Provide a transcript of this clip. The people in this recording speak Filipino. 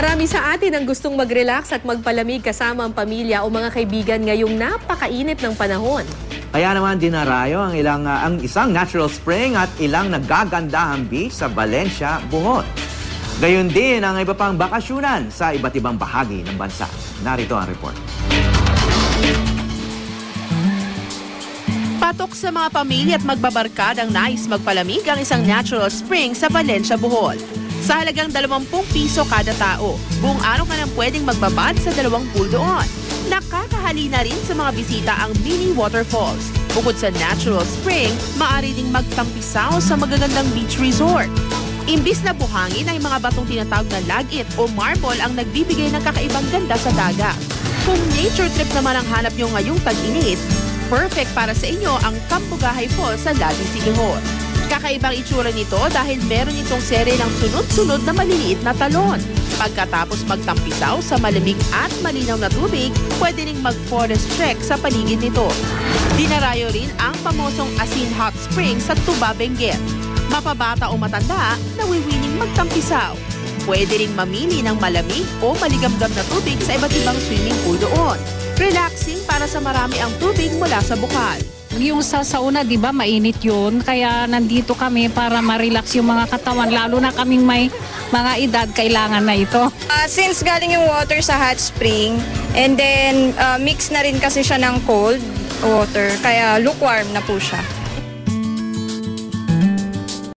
Marami sa atin ang gustong mag-relax at magpalamig kasama ang pamilya o mga kaibigan ngayong napakainit ng panahon. Kaya naman dinarayo ang isang natural spring at ilang nagagandahang beach sa Valencia, Bohol. Gayon din ang iba pang bakasyunan sa iba't ibang bahagi ng bansa. Narito ang report. Patok sa mga pamilya at magbabarkadang nais magpalamig ang isang natural spring sa Valencia, Bohol. Sa halagang 20 piso kada tao, buong araw ka nang pwedeng magbabad sa 2 pool doon. Nakakahalina rin sa mga bisita ang mini waterfalls. Bukod sa natural spring, maaari ding magtampisaw sa magagandang beach resort. Imbis na buhangin ay mga batong tinatawag na lagit o marble ang nagbibigay ng kakaibang ganda sa dagat. Kung nature trip naman ang hanap nyo ngayong tag-init, perfect para sa inyo ang Cambugahay Falls sa Labi City Hall. Kakaibang itsura nito dahil meron itong sere ng sunod-sunod na maliliit na talon. Pagkatapos magtampisaw sa malamig at malinaw na tubig, pwede ring mag-forest trek sa paligid nito. Dinarayo rin ang pamosong Asin Hot Spring sa Tuba, Benguet. Mapabata o matanda, nawiwiling magtampisaw. Pwede ring mamili ng malamig o maligamgam na tubig sa iba't ibang swimming pool doon. Relaxing para sa marami ang tubig mula sa bukal. Yung sa sauna, di ba, mainit yun. Kaya nandito kami para ma-relax yung mga katawan. Lalo na kaming may mga edad, kailangan na ito. Since galing yung water sa hot spring, and then mix na rin kasi siya ng cold water, kaya lukewarm na po siya.